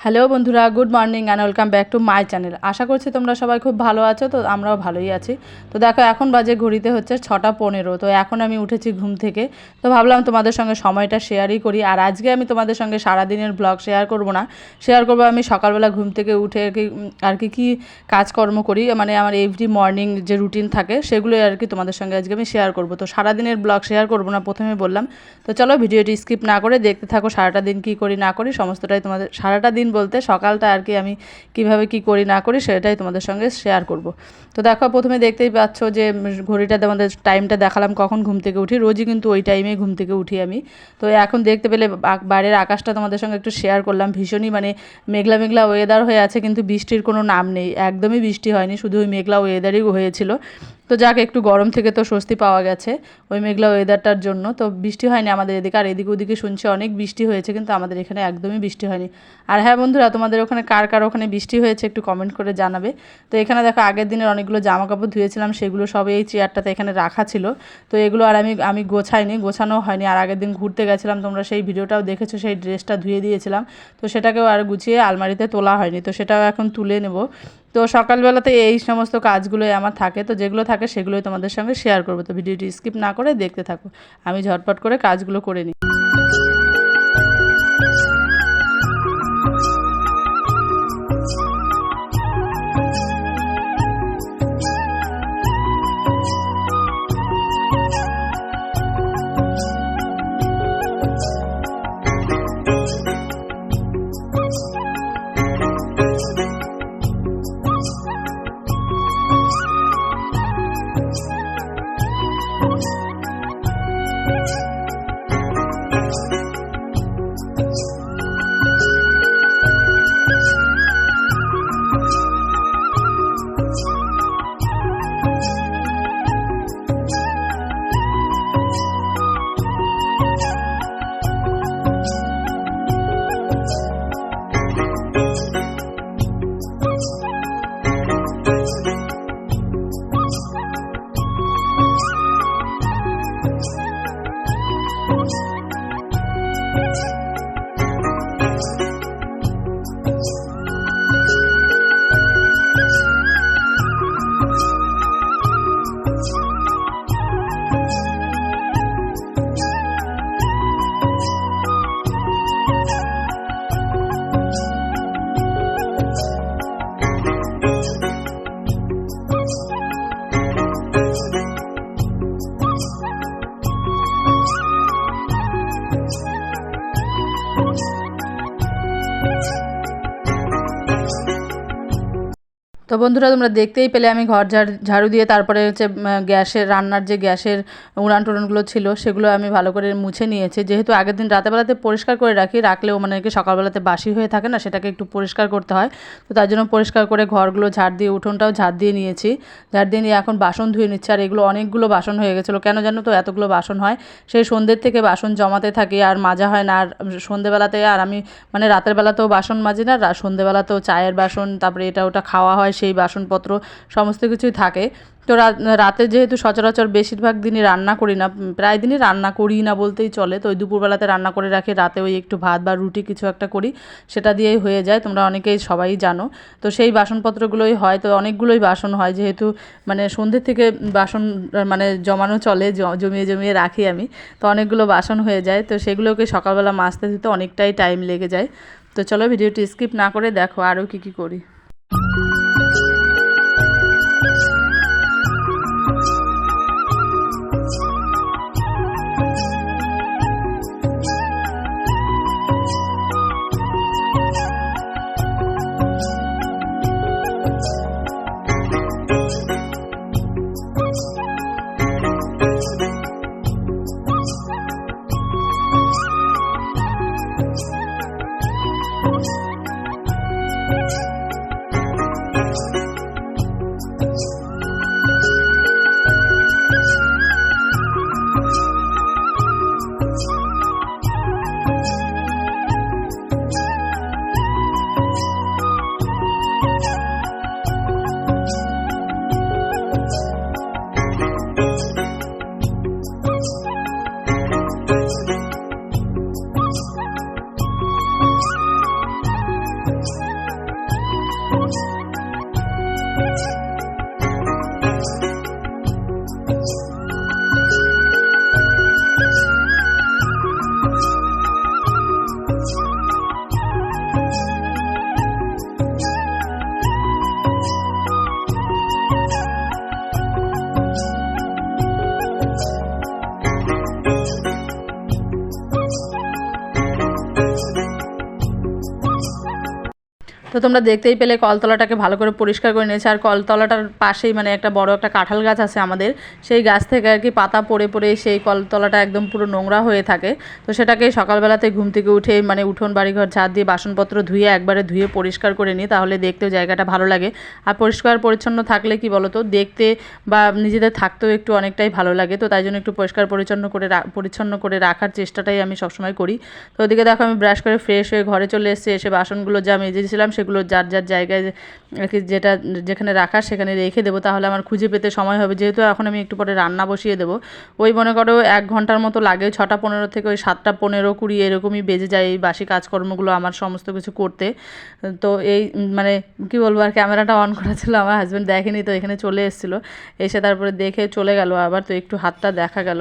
Hello বন্ধুরা, good morning and welcome back to my channel. আশা করছি তোমরা সবাই খুব ভালো আছো। তো আমরাও ভালোই আছি। তো দেখো এখন বাজে ঘড়িতে হচ্ছে 6:15। তো এখন আমি উঠেছি ঘুম থেকে। তো ভাবলাম তোমাদের সঙ্গে সময়টা শেয়ারই করি। আর আজকে আমি তোমাদের সঙ্গে সারাদিনের ব্লগ শেয়ার করব না, শেয়ার করবো আমি সকালবেলা ঘুম থেকে উঠে আর কি কাজকর্ম করি, মানে আমার এভরি মর্নিং যে রুটিন থাকে সেগুলোই আর কি তোমাদের সঙ্গে আজকে আমি শেয়ার করব। তো সারাদিনের ব্লগ শেয়ার করব না, প্রথমে বললাম। তো চলো ভিডিওটি স্কিপ না করে দেখতে থাকো। সারাটা দিন কী করি না করি সমস্তটাই তোমাদের, সারাটা দিন বলতে সকালটা আর কি আমি কিভাবে কি করি না করি সেটাই তোমাদের সঙ্গে শেয়ার করব। তো দেখো প্রথমে দেখতেই পাচ্ছ যে ঘড়িটা তোমাদের টাইমটা দেখালাম কখন ঘুম থেকে উঠি। রোজই কিন্তু ওই টাইমেই ঘুম থেকে উঠি আমি। তো এখন দেখতে পেলে বাইরের আকাশটা তোমাদের সঙ্গে একটু শেয়ার করলাম। ভীষণই মানে মেঘলা মেঘলা ওয়েদার হয়ে আছে, কিন্তু বৃষ্টির কোনো নাম নেই, একদমই বৃষ্টি হয়নি, শুধু ওই মেঘলা ওয়েদারই হয়েছিল। তো যাক, একটু গরম থেকে তো স্বস্তি পাওয়া গেছে ওই মেঘলা ওয়েদারটার জন্য। তো বৃষ্টি হয়নি আমাদের এদিকে, আর এদিকে ওদিকে শুনছি অনেক বৃষ্টি হয়েছে, কিন্তু আমাদের এখানে একদমই বৃষ্টি হয়নি। আর হ্যাঁ বন্ধুরা, তোমাদের ওখানে কার কার ওখানে বৃষ্টি হয়েছে একটু কমেন্ট করে জানাবে। তো এখানে দেখো আগের দিনের অনেকগুলো জামা কাপড় ধুয়েছিলাম, সেগুলো সব এই চেয়ারটাতে এখানে রাখা ছিল। তো এগুলো আর আমি গোছাইনি, গোছানো হয়নি। আর আগের দিন ঘুরতে গেছিলাম, তোমরা সেই ভিডিওটাও দেখেছো, সেই ড্রেসটা ধুয়ে দিয়েছিলাম। তো সেটাকেও আর গুছিয়ে আলমারিতে তোলা হয়নি, তো সেটাও এখন তুলে নেব। তো সকালবেলাতে এই সমস্ত কাজগুলোই আমার থাকে, তো যেগুলো থাকে সেগুলোই তোমাদের সঙ্গে শেয়ার করবো। তো ভিডিওটি স্কিপ না করে দেখতে থাকো, আমি ঝটপট করে কাজগুলো করে নিই। তো বন্ধুরা, তোমরা দেখতেই পেলে আমি ঘর ঝাড়ু দিয়ে তারপরে হচ্ছে গ্যাসের রান্নার যে গ্যাসের উনান টুনানগুলো ছিল সেগুলো আমি ভালো করে মুছে নিয়েছি। যেহেতু আগের দিন রাতেবেলাতে পরিষ্কার করে রাখলেও মানে কি সকালবেলাতে বাসি হয়ে থাকে না, সেটাকে একটু পরিষ্কার করতে হয়। তো তার জন্য পরিষ্কার করে ঘরগুলো ঝাড় দিয়ে, উঠোনটাও ঝাড় দিয়ে নিয়েছি। ঝাড় দিয়ে নিয়ে এখন বাসন ধুয়ে নিচ্ছি। আর এগুলো অনেকগুলো বাসন হয়ে গেছিলো, কেন জানো তো এতগুলো বাসন হয়, সেই সন্ধ্যের থেকে বাসন জমাতে থাকি আর মাজা হয় না। আর সন্ধ্যেবেলাতে আর আমি মানে রাতের বেলাতেও বাসন মাজি না, সন্ধ্যেবেলাতেও চায়ের বাসন, তারপরে এটা ওটা খাওয়া হয় সেই বাসনপত্র সমস্ত কিছুই থাকে। তো রাতে যেহেতু সচরাচর বেশিরভাগ দিনই রান্না করি না, প্রায় দিনই রান্না করি না বলতেই চলে। তো ওই দুপুরবেলাতে রান্না করে রাখি, রাতে ওই একটু ভাত বা রুটি কিছু একটা করি, সেটা দিয়েই হয়ে যায়। তোমরা অনেকেই সবাই জানো। তো সেই বাসনপত্রগুলোই হয়, তো অনেকগুলোই বাসন হয়, যেহেতু মানে সন্ধ্যের থেকে বাসন মানে জমানো চলে, জমিয়ে জমিয়ে রাখি আমি। তো অনেকগুলো বাসন হয়ে যায়, তো সেগুলোকে সকালবেলা মাজতে দিতে অনেকটাই টাইম লেগে যায়। তো চলো ভিডিওটি স্কিপ না করে দেখো আরও কী কী করি। তো তোমরা দেখতেই পেলে কলতলাটাকে ভালো করে পরিষ্কার করে নিয়েছে। আর কলতলাটার পাশেই মানে একটা বড় একটা কাঁঠাল গাছ আছে আমাদের, সেই গাছ থেকে আর কি পাতা পড়ে পড়ে সেই কলতলাটা একদম পুরো নোংরা হয়ে থাকে। তো সেটাকে সকালবেলাতে ঘুম থেকে উঠে মানে উঠোন বাড়িঘর ঝাড় দিয়ে বাসনপত্র ধুয়ে একবারে ধুয়ে পরিষ্কার করে নিই, তাহলে দেখতেও জায়গাটা ভালো লাগে। আর পরিষ্কার পরিচ্ছন্ন থাকলে কি বলো তো, দেখতে বা নিজেদের থাকতেও একটু অনেকটাই ভালো লাগে। তো তাই জন্য একটু পরিষ্কার পরিচ্ছন্ন করে রাখার চেষ্টাটাই আমি সবসময় করি। তো ওদিকে দেখো আমি ব্রাশ করে ফ্রেশ হয়ে ঘরে চলে এসেছি। এসে বাসনগুলো যা মেজেছিলাম সেগুলো যার যার জায়গায় আর কি যেখানে রাখার সেখানে রেখে দেবো, তাহলে আমার খুঁজে পেতে সময় হবে। যেহেতু এখন আমি একটু পরে রান্না বসিয়ে দেবো, ওই মনে করো 1 ঘন্টার মতো লাগে। 6টা 15 থেকে ওই 7টা 15 20 এরকমই বেজে যায় এই বাসি কাজকর্মগুলো আমার সমস্ত কিছু করতে। তো এই মানে কি বলবো, আর ক্যামেরাটা অন করা ছিল, আমার হাজব্যান্ড দেখেনি, তো এখানে চলে এসেছিলো, এসে তারপরে দেখে চলে গেল আবার। তো একটু হাতটা দেখা গেল।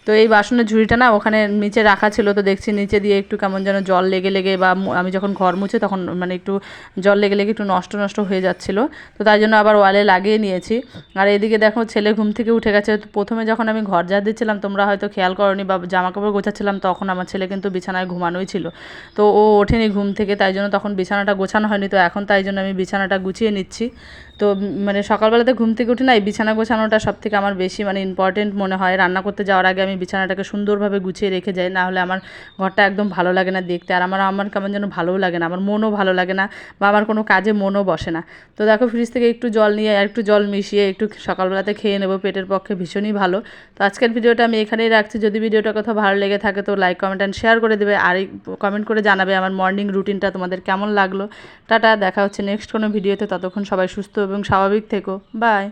তো এই বাসনের ঝুড়িটা না ওখানে নিচে রাখা ছিল, তো দেখছি নিচে দিয়ে একটু কেমন যেন জল লেগে লেগে বা আমি যখন ঘর মুছি তখন মানে একটু জল লেগে লেগে একটু নষ্ট নষ্ট হয়ে যাচ্ছিলো। তো তাই জন্য আবার ওয়ালে লাগিয়ে নিয়েছি। আর এদিকে দেখো ছেলে ঘুম থেকে উঠে গেছে। তো প্রথমে যখন আমি ঘর ঝাড় দিচ্ছিলাম তোমরা হয়তো খেয়াল করনি, বা জামাকাপড় গোছাচ্ছিলাম, তখন আমার ছেলে কিন্তু বিছানায় ঘুমানোই ছিল। তো ও ওঠেনি ঘুম থেকে, তাই জন্য তখন বিছানাটা গোছানো হয়নি। তো এখন তাই জন্য আমি বিছানাটা গুছিয়ে নিচ্ছি। তো মানে সকালবেলাতে ঘুম থেকে উঠে না এই বিছানা গোছানোটা সবথেকে আমার বেশি মানে ইম্পর্টেন্ট মনে হয়। রান্না করতে যাওয়ার আগে আমি বিছানাটাকে সুন্দরভাবে গুছিয়ে রেখে যাই, না হলে আমার ঘরটা একদম ভালো লাগে না দেখতে। আর আমার কেমন যেন ভালোও লাগে না, আমার মনও ভালো লাগে না, বা আমার কোনো কাজে মনও বসে না। তো দেখো ফ্রিজ থেকে একটু জল নিয়ে আর একটু জল মিশিয়ে একটু সকালবেলাতে খেয়ে নেবো, পেটের পক্ষে ভীষণই ভালো। তো আজকের ভিডিওটা আমি এখানেই রাখছি। যদি ভিডিওটা কোথাও ভালো লেগে থাকে তো লাইক কমেন্ট অ্যান্ড শেয়ার করে দেবে, আর কমেন্ট করে জানাবে আমার মর্নিং রুটিনটা তোমাদের কেমন লাগলো। টাটা, দেখা হচ্ছে নেক্সট কোনো ভিডিওতে। ততক্ষণ সবাই সুস্থ এবং স্বাভাবিক থেকো। বাই।